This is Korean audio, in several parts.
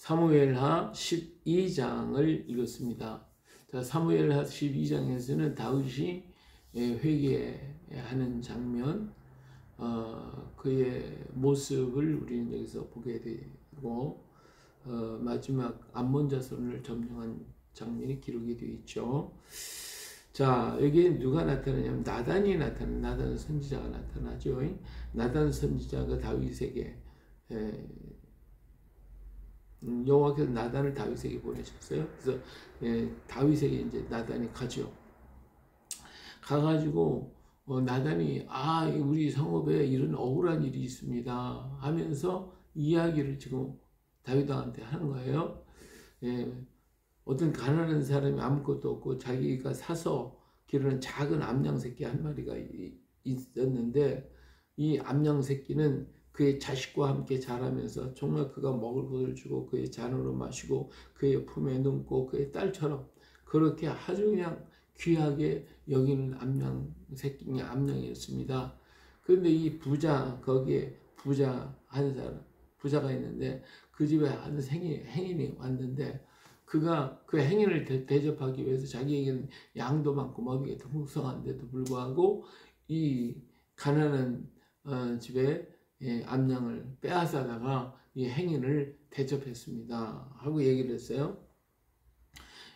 사무엘하 12장을 읽었습니다. 자, 사무엘하 12장에서는 다윗이 회개하는 장면, 그의 모습을 우리는 여기서 보게 되고, 마지막 암몬 자손을 점령한 장면이 기록이 되어 있죠. 자, 여기에 누가 나타나냐면 나단이 나단 선지자가 나타나죠. 나단 선지자가 다윗에게 여호와께서 나단을 다윗에게 보내셨어요. 그래서 다윗에게 이제 나단이 가죠. 가가지고 나단이 우리 성읍에 이런 억울한 일이 있습니다 하면서 이야기를 지금 다윗왕한테 하는 거예요. 어떤 가난한 사람이 아무것도 없고 자기가 사서 기르는 작은 암양 새끼 한 마리가 있었는데, 이 암양 새끼는 그의 자식과 함께 자라면서 정말 그가 먹을 것을 주고 그의 잔으로 마시고 그의 품에 눕고 그의 딸처럼 그렇게 아주 그냥 귀하게 여기는 암양 새끼 암양이었습니다. 그런데 이 거기에 부자가 있는데 그 집에 한 행인이 왔는데, 그가 그 행인을 대접하기 위해서 자기에게는 양도 많고 먹이가 풍성한데도 불구하고 이 가난한 집에 암양을 빼앗아다가 이 행인을 대접했습니다 하고 얘기를 했어요.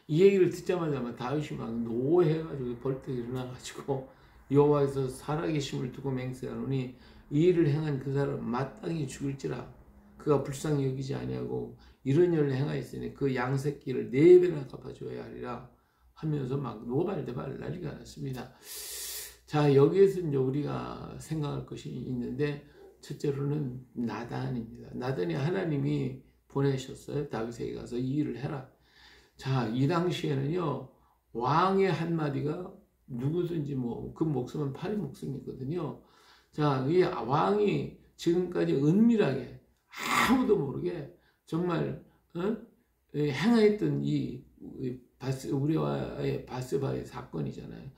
이 얘기를 듣자마자 다윗이 막 노해가지고 벌떡 일어나가지고 여호와께서 살아계심을 두고 맹세하노니 이 일을 행한 그 사람 마땅히 죽을지라. 그가 불쌍히 여기지 아니하고 이런 일을 행하였으니 그 양새끼를 4배나 갚아줘야 하리라 하면서 막 노발대발 난리가 났습니다. 자, 여기에서 이제 우리가 생각할 것이 있는데, 첫째로는 나단입니다. 나단이 하나님이 보내셨어요. 다윗에게 가서 이 일을 해라. 자, 이 당시에는요, 왕의 한마디가 누구든지 그 목숨은 파리 목숨이거든요. 자, 이 왕이 지금까지 은밀하게 아무도 모르게 정말 행하였던 이 우리와의 바세바의 사건이잖아요.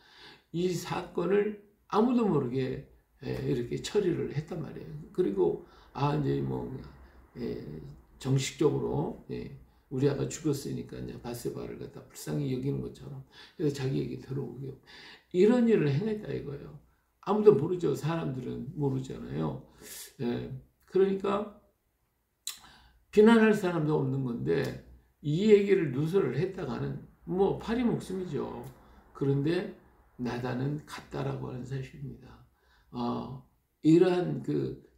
이 사건을 아무도 모르게 이렇게 처리를 했단 말이에요. 그리고 이제 정식적으로 우리아가 죽었으니까 이제 바세바를 갖다 불쌍히 여기는 것처럼 그래서 자기에게 들어오게 이런 일을 행했다 이거예요. 아무도 모르죠. 사람들은 모르잖아요. 그러니까 비난할 사람도 없는 건데 이 얘기를 누설을 했다가는 파리 목숨이죠. 그런데 나단은 갔다라고 하는 사실입니다. 이러한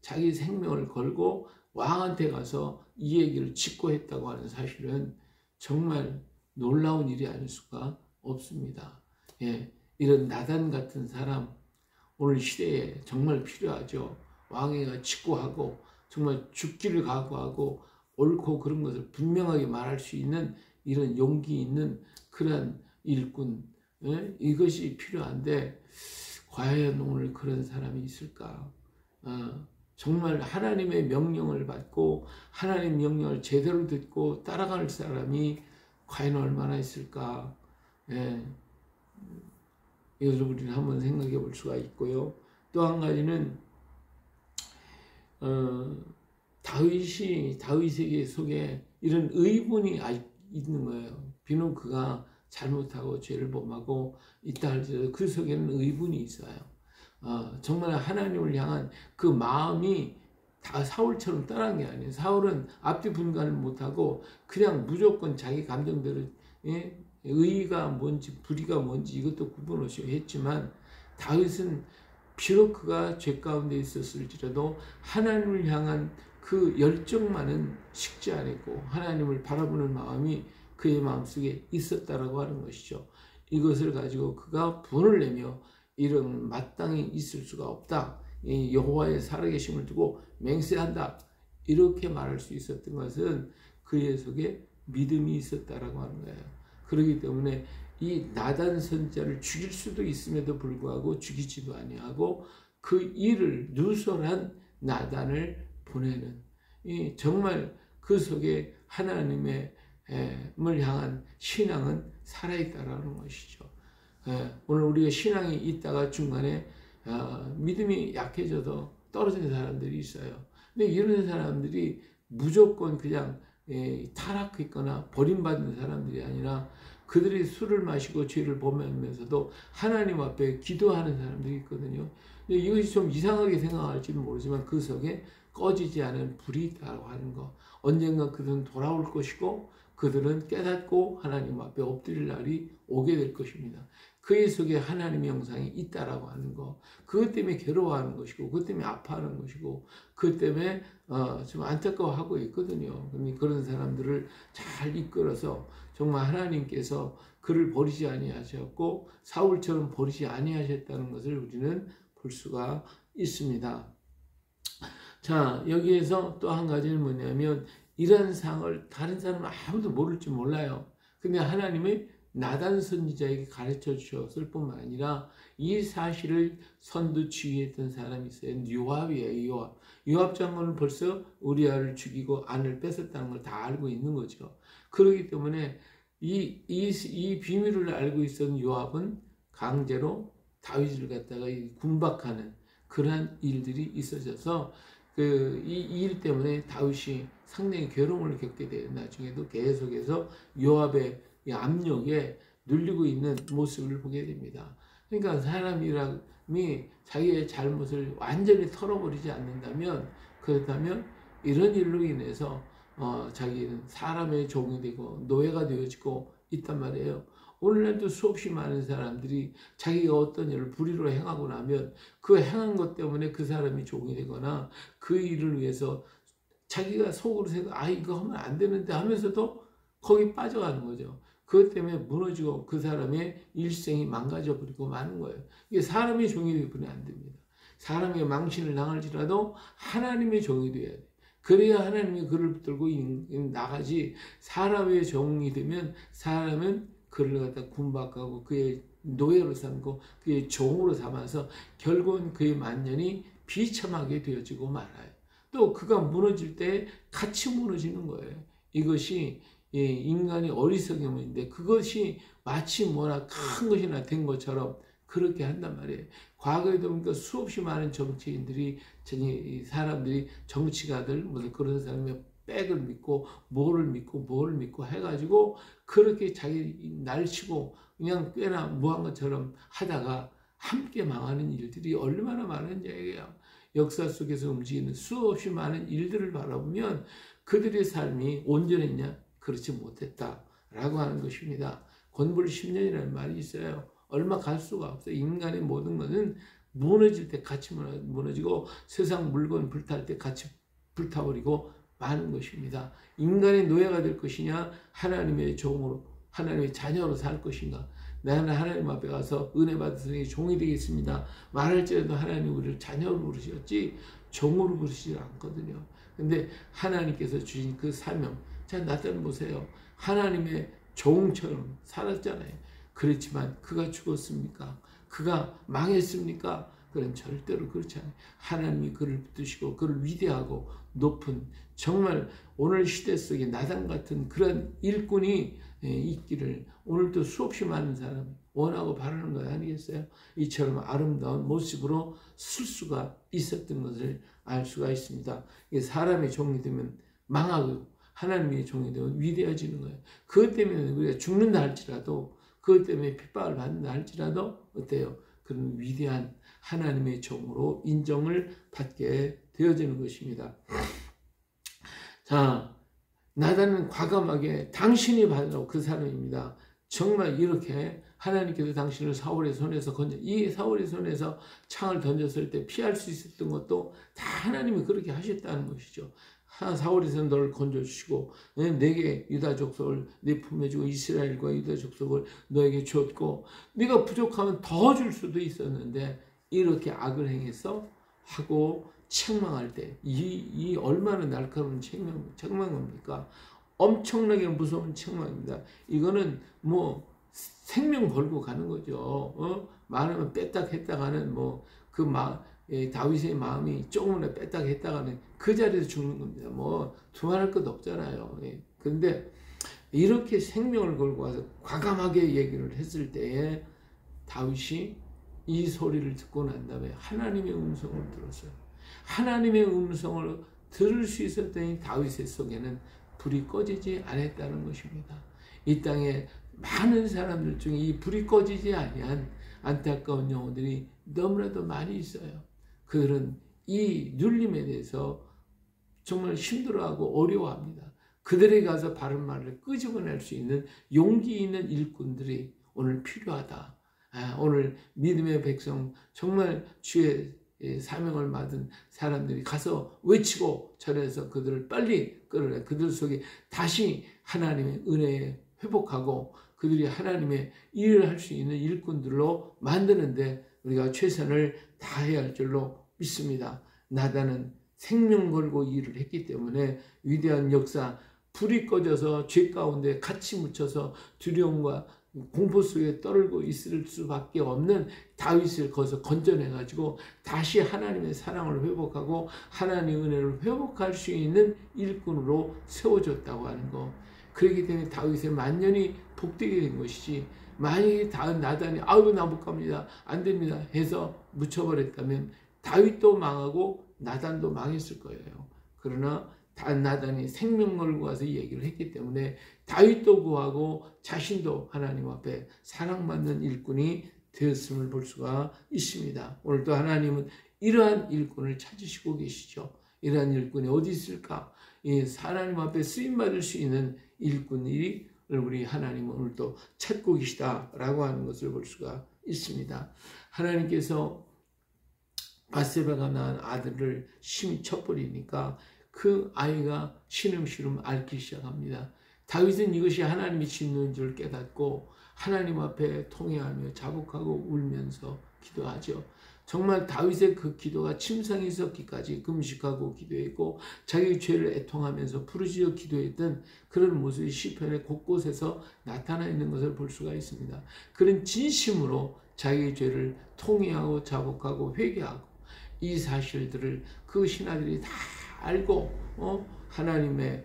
자기 생명을 걸고 왕한테 가서 이 얘기를 직고했다고 하는 사실은 정말 놀라운 일이 아닐 수가 없습니다. 이런 나단 같은 사람 오늘 시대에 정말 필요하죠. 왕에게 직고하고 정말 죽기를 각오하고 옳고 그런 것을 분명하게 말할 수 있는 이런 용기 있는 그런 일꾼, 이것이 필요한데 과연 오늘 그런 사람이 있을까? 정말 하나님의 명령을 받고 하나님 명령을 제대로 듣고 따라갈 사람이 과연 얼마나 있을까? 이것을 우리는 한번 생각해 볼 수가 있고요. 또 한 가지는 다윗에게 속에 이런 의분이 있는 거예요. 비록 그가 잘못하고 죄를 범하고 있다 할지라도 그 속에는 의분이 있어요. 정말 하나님을 향한 그 마음이 다 사울처럼 떠난 게 아니에요. 사울은 앞뒤 분간을 못하고 그냥 무조건 자기 감정대로 의의가 뭔지 불의가 뭔지 이것도 구분 없이 했지만, 다윗은 비록 그가 죄 가운데 있었을지라도 하나님을 향한 그 열정만은 식지 않았고 하나님을 바라보는 마음이 그의 마음속에 있었다라고 하는 것이죠. 이것을 가지고 그가 분을 내며 이런 마땅히 있을 수가 없다. 이 여호와의 살아계심을 두고 맹세한다. 이렇게 말할 수 있었던 것은 그의 속에 믿음이 있었다라고 하는 거예요. 그렇기 때문에 이 나단 선지자를 죽일 수도 있음에도 불구하고 죽이지도 아니하고 그 일을 누설한 나단을 보내는 정말 그 속에 하나님의 을 향한 신앙은 살아있다라는 것이죠. 오늘 우리가 신앙이 있다가 중간에 믿음이 약해져서 떨어진 사람들이 있어요. 근데 이런 사람들이 무조건 그냥 타락했거나 버림받은 사람들이 아니라 그들이 술을 마시고 죄를 범하면서도 하나님 앞에 기도하는 사람들이 있거든요. 이것이 좀 이상하게 생각할지는 모르지만 그 속에 꺼지지 않은 불이 있다고 하는 거. 언젠가 그들은 돌아올 것이고 그들은 깨닫고 하나님 앞에 엎드릴 날이 오게 될 것입니다. 그의 속에 하나님의 영상이 있다라고 하는 거. 그것 때문에 괴로워하는 것이고 그것 때문에 아파하는 것이고 그것 때문에 좀 안타까워하고 있거든요. 그런 사람들을 잘 이끌어서 정말 하나님께서 그를 버리지 아니하셨고 사울처럼 버리지 아니하셨다는 것을 우리는 볼 수가 있습니다. 자, 여기에서 또 한 가지는 뭐냐면 이런 상을 다른 사람은 아무도 모를 줄 몰라요. 근데 하나님의 나단 선지자에게 가르쳐 주셨을 뿐만 아니라 이 사실을 선두 지휘했던 사람이 있어요. 요압이에요. 요압. 요압 장군은 벌써 우리아를 죽이고 안을 뺏었다는 걸 다 알고 있는 거죠. 그렇기 때문에 이 비밀을 알고 있었던 요압은 강제로 다윗을 갖다가 군박하는 그러한 일들이 있어져서 이 일 때문에 다윗이 상당히 괴로움을 겪게 돼요. 나중에도 계속해서 요압의 압력에 눌리고 있는 모습을 보게 됩니다. 그러니까 사람이 자기의 잘못을 완전히 털어버리지 않는다면 그렇다면 이런 일로 인해서 자기는 사람의 종이 되고 노예가 되어지고 있단 말이에요. 오늘날도 수없이 많은 사람들이 자기가 어떤 일을 불의로 행하고 나면 그 행한 것 때문에 그 사람이 종이 되거나 그 일을 위해서 자기가 속으로 생각, 이거 하면 안 되는데 하면서도 거기 빠져가는 거죠. 그것 때문에 무너지고 그 사람의 일생이 망가져 버리고 마는 거예요. 이게 사람의 종이 되면 안 됩니다. 사람의 망신을 당할지라도 하나님의 종이 되어야 돼요. 그래야 하나님이 그를 붙들고 나가지. 사람의 종이 되면 사람은 그를 갖다 군박하고 그의 노예로 삼고 그의 종으로 삼아서 결국은 그의 만년이 비참하게 되어지고 말아요. 또 그가 무너질 때 같이 무너지는 거예요. 이것이 인간의 어리석음인데 그것이 마치 뭐나 큰 것이나 된 것처럼 그렇게 한단 말이에요. 과거에도 보니까 수없이 많은 정치인들이 사람들이 정치가들 무슨 그런 사람의 백을 믿고 뭐를 믿고 해가지고 그렇게 자기 날치고 그냥 꽤나 무한 것처럼 하다가 함께 망하는 일들이 얼마나 많은 얘기예요. 역사 속에서 움직이는 수없이 많은 일들을 바라보면 그들의 삶이 온전했냐? 그렇지 못했다라고 하는 것입니다. 권불 10년이라는 말이 있어요. 얼마 갈 수가 없어요. 인간의 모든 것은 무너질 때 같이 무너지고 세상 물건 불탈 때 같이 불타버리고 마는 것입니다. 인간의 노예가 될 것이냐 하나님의 종으로 하나님의 자녀로 살 것인가. 나는 하나님 앞에 가서 은혜 받으시니 종이 되겠습니다. 말할지라도 하나님 우리를 자녀로 부르셨지 종으로 부르시지 않거든요. 근데 하나님께서 주신 그 사명, 자 나타내 보세요. 하나님의 종처럼 살았잖아요. 그렇지만 그가 죽었습니까? 그가 망했습니까? 그건 절대로 그렇지 않아요. 하나님이 그를 붙드시고 그를 위대하고 높은 정말 오늘 시대 속에 나단 같은 그런 일꾼이 있기를 오늘도 수없이 많은 사람이 원하고 바라는 것 아니겠어요? 이처럼 아름다운 모습으로 쓸 수가 있었던 것을 알 수가 있습니다. 사람의 종이 되면 망하고 하나님의 종이 되면 위대해지는 거예요. 그것 때문에 우리가 죽는다 할지라도 그것 때문에 핍박을 받는다 할지라도 어때요? 그런 위대한 하나님의 종으로 인정을 받게 되어지는 것입니다. 자, 나단은 과감하게 당신이 받으라고 그 사람입니다. 정말 이렇게 하나님께서 당신을 사울의 손에서 이 사울의 손에서 창을 던졌을 때 피할 수 있었던 것도 다 하나님이 그렇게 하셨다는 것이죠. 사울에서 너를 건져주시고 내게 유다 족속을 내 품에 주고 이스라엘과 유다 족속을 너에게 주었고 네가 부족하면 더 줄 수도 있었는데 이렇게 악을 행해서 하고 책망할 때 이 얼마나 날카로운 책망입니까? 엄청나게 무서운 책망입니다. 이거는 뭐 생명 걸고 가는 거죠. 말하면 뺐딱 했다가는 다윗의 마음이 조금이나 뺐딱 했다가는 그 자리에서 죽는 겁니다. 뭐 두말할 것 없잖아요. 그런데 이렇게 생명을 걸고 와서 과감하게 얘기를 했을 때에 다윗이 이 소리를 듣고 난 다음에 하나님의 음성을 들었어요. 하나님의 음성을 들을 수 있었더니 다윗의 속에는 불이 꺼지지 않았다는 것입니다. 이 땅에 많은 사람들 중에 이 불이 꺼지지 아니한 안타까운 영혼들이 너무나도 많이 있어요. 그들은 이 눌림에 대해서 정말 힘들어하고 어려워합니다. 그들에게 가서 바른 말을 끄집어낼 수 있는 용기 있는 일꾼들이 오늘 필요하다. 오늘 믿음의 백성, 정말 주의 사명을 받은 사람들이 가서 외치고 절에서 그들을 빨리 끌어내 그들 속에 다시 하나님의 은혜에 회복하고 그들이 하나님의 일을 할 수 있는 일꾼들로 만드는데 우리가 최선을 다해야 할 줄로 믿습니다. 나단은 생명 걸고 일을 했기 때문에 위대한 역사, 불이 꺼져서 죄 가운데 같이 묻혀서 두려움과 공포 속에 떨고 있을 수밖에 없는 다윗을 거기서 건져내가지고 다시 하나님의 사랑을 회복하고 하나님의 은혜를 회복할 수 있는 일꾼으로 세워졌다고 하는 거. 그렇기 때문에 다윗의 만년이 복되게 된 것이지, 만약에 나단이 아이고 나 못 갑니다 안 됩니다 해서 묻혀버렸다면 다윗도 망하고 나단도 망했을 거예요. 그러나 나단이 생명 걸고 와서 얘기를 했기 때문에 다윗도 구하고 자신도 하나님 앞에 사랑받는 일꾼이 되었음을 볼 수가 있습니다. 오늘도 하나님은 이러한 일꾼을 찾으시고 계시죠. 이러한 일꾼이 어디 있을까? 하나님 앞에 쓰임받을 수 있는 일꾼이 우리 하나님은 오늘도 찾고 계시다라고 하는 것을 볼 수가 있습니다. 하나님께서 바세바가 낳은 아들을 심히 쳐버리니까 그 아이가 시름시름 앓기 시작합니다. 다윗은 이것이 하나님이 짓는 줄 깨닫고 하나님 앞에 통회하며 자복하고 울면서 기도하죠. 정말 다윗의 그 기도가 침상에 섰기까지 금식하고 기도했고 자기 죄를 애통하면서 부르짖어 기도했던 그런 모습이 시편의 곳곳에서 나타나 있는 것을 볼 수가 있습니다. 그런 진심으로 자기의 죄를 통회하고 자복하고 회개하고 이 사실들을 그 신하들이 다 알고 하나님의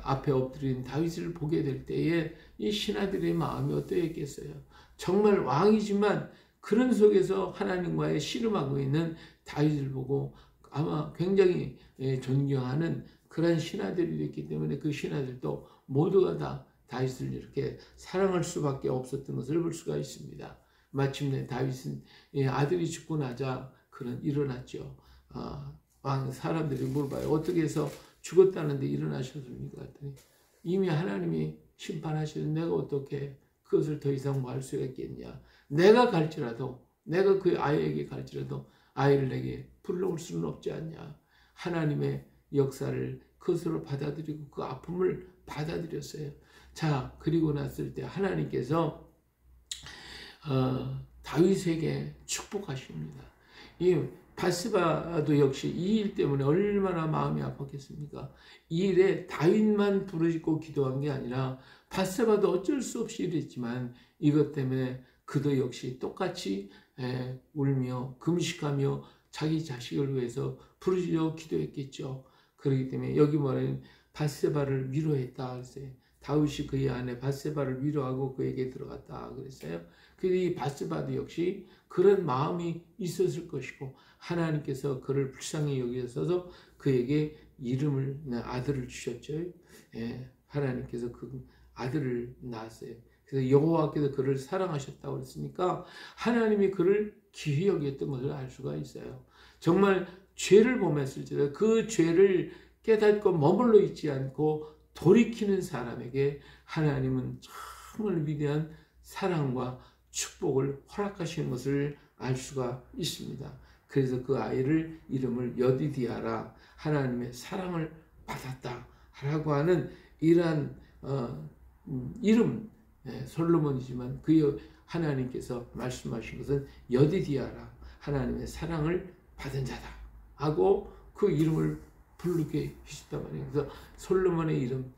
앞에 엎드린 다윗을 보게 될 때에 이 신하들의 마음이 어떠했겠어요? 정말 왕이지만 그런 속에서 하나님과의 씨름하고 있는 다윗을 보고 아마 굉장히 존경하는 그런 신하들이 됐기 때문에 그 신하들도 모두가 다 다윗을 이렇게 사랑할 수밖에 없었던 것을 볼 수가 있습니다. 마침내 다윗은 아들이 죽고 나자 일어났죠. 사람들이 물어봐요. 어떻게 해서 죽었다는데 일어나셨습니까? 했더니 이미 하나님이 심판하시는 내가 어떻게 그것을 더 이상 뭐 할 수가 있겠냐. 내가 갈지라도 내가 그 아이에게 갈지라도 아이를 내게 불러올 수는 없지 않냐. 하나님의 역사를 그것으로 받아들이고 그 아픔을 받아들였어요. 자, 그리고 났을 때 하나님께서 다윗에게 축복하십니다. 이 바세바도 역시 이 일 때문에 얼마나 마음이 아팠겠습니까? 이 일에 다윗만 부르짖고 기도한 게 아니라 바세바도 어쩔 수 없이 이랬지만 이것 때문에 그도 역시 똑같이 울며 금식하며 자기 자식을 위해서 부르짖어 기도했겠죠. 그렇기 때문에 여기 말하는 바세바를 위로했다 그랬어요. 다윗이 그의 아내 바세바를 위로하고 그에게 들어갔다 그랬어요. 이 바세바도 역시 그런 마음이 있었을 것이고 하나님께서 그를 불쌍히 여기셔서 그에게 아들을 주셨죠. 하나님께서 그 아들을 낳았어요. 그래서 여호와께서 그를 사랑하셨다고 그랬으니까 하나님이 그를 귀히 여겼던 것을 알 수가 있어요. 정말 죄를 범했을지라도 그 죄를 깨닫고 머물러 있지 않고 돌이키는 사람에게 하나님은 정말 위대한 사랑과 축복을 허락하시는 것을 알 수가 있습니다. 그래서 그 아이를 이름을 여디디아라, 하나님의 사랑을 받았다 라고 하는 이러한 이름, 솔로몬이지만 그 하나님께서 말씀하신 것은 여디디아라, 하나님의 사랑을 받은 자다 하고 그 이름을 부르게 하셨단 말이에요. 그래서 솔로몬의 이름,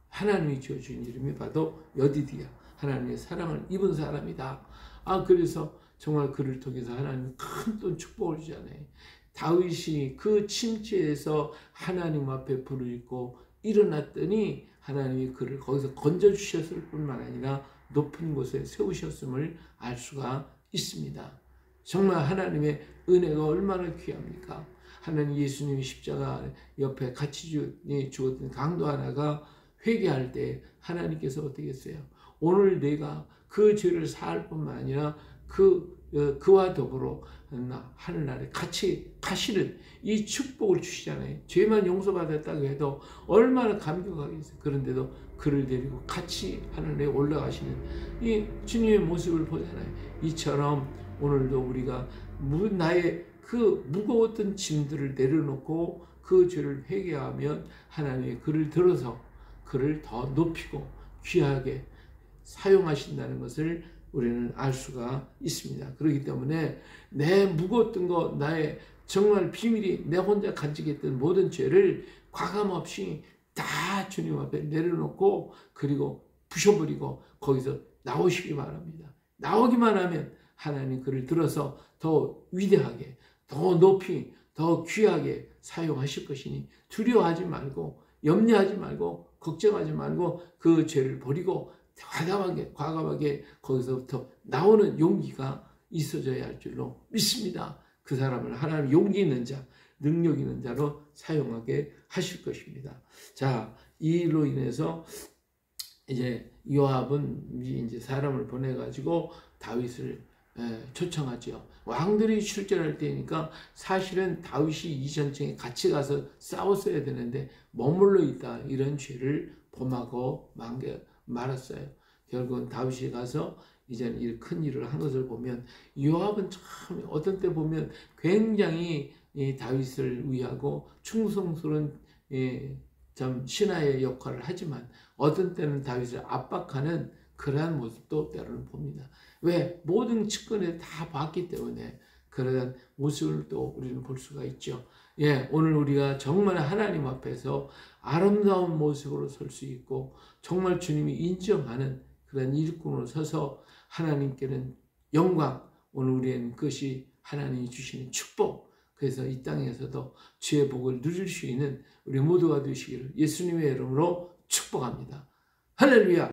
하나님이 지어준 이름이 바로 여디디아, 하나님의 사랑을 입은 사람이다. 그래서 정말 그를 통해서 하나님은 큰 또 축복을 주잖아요. 다윗이 그 침체에서 하나님 앞에 부르짖고 일어났더니 하나님이 그를 거기서 건져주셨을 뿐만 아니라 높은 곳에 세우셨음을 알 수가 있습니다. 정말 하나님의 은혜가 얼마나 귀합니까? 하나님 예수님이 십자가 옆에 같이 죽었던 강도 하나가 회개할 때 하나님께서 어떻게 했어요? 오늘 내가 그 죄를 사할 뿐만 아니라 그와 더불어 하늘나라에 같이 가시는 이 축복을 주시잖아요. 죄만 용서받았다고 해도 얼마나 감격하겠어요. 그런데도 그를 데리고 같이 하늘나라에 올라가시는 이 주님의 모습을 보잖아요. 이처럼 오늘도 우리가 나의 그 무거웠던 짐들을 내려놓고 그 죄를 회개하면 하나님의 그를 들어서 그를 더 높이고 귀하게 사용하신다는 것을 우리는 알 수가 있습니다. 그렇기 때문에 내 무거웠던 것, 나의 정말 비밀이 내 혼자 간직했던 모든 죄를 과감없이 다 주님 앞에 내려놓고 그리고 부셔버리고 거기서 나오시기 바랍니다. 나오기만 하면 하나님 그를 들어서 더 위대하게, 더 높이, 더 귀하게 사용하실 것이니 두려워하지 말고 염려하지 말고 걱정하지 말고 그 죄를 버리고 과감하게 거기서부터 나오는 용기가 있어져야 할 줄로 믿습니다. 그 사람을 하나님 용기 있는 자, 능력 있는 자로 사용하게 하실 것입니다. 자, 이 일로 인해서 이제 요압은 이제 사람을 보내가지고 다윗을 초청하죠. 왕들이 출전할 때니까 사실은 다윗이 이 전쟁에 같이 가서 싸웠어야 되는데 머물러 있다 이런 죄를 범하고 말았어요. 결국은 다윗이 가서 이제는 이 큰 일을 한 것을 보면 요압은 참 어떤 때 보면 굉장히 다윗을 위하고 충성스러운 참 신하의 역할을 하지만 어떤 때는 다윗을 압박하는 그러한 모습도 때로는 봅니다. 왜? 모든 측근에 다 봤기 때문에 그러한 모습을 또 우리는 볼 수가 있죠. 예, 오늘 우리가 정말 하나님 앞에서 아름다운 모습으로 설 수 있고 정말 주님이 인정하는 그런 일꾼으로 서서 하나님께는 영광, 오늘 우리는 그것이 하나님이 주시는 축복, 그래서 이 땅에서도 주의 복을 누릴 수 있는 우리 모두가 되시기를 예수님의 이름으로 축복합니다. 할렐루야!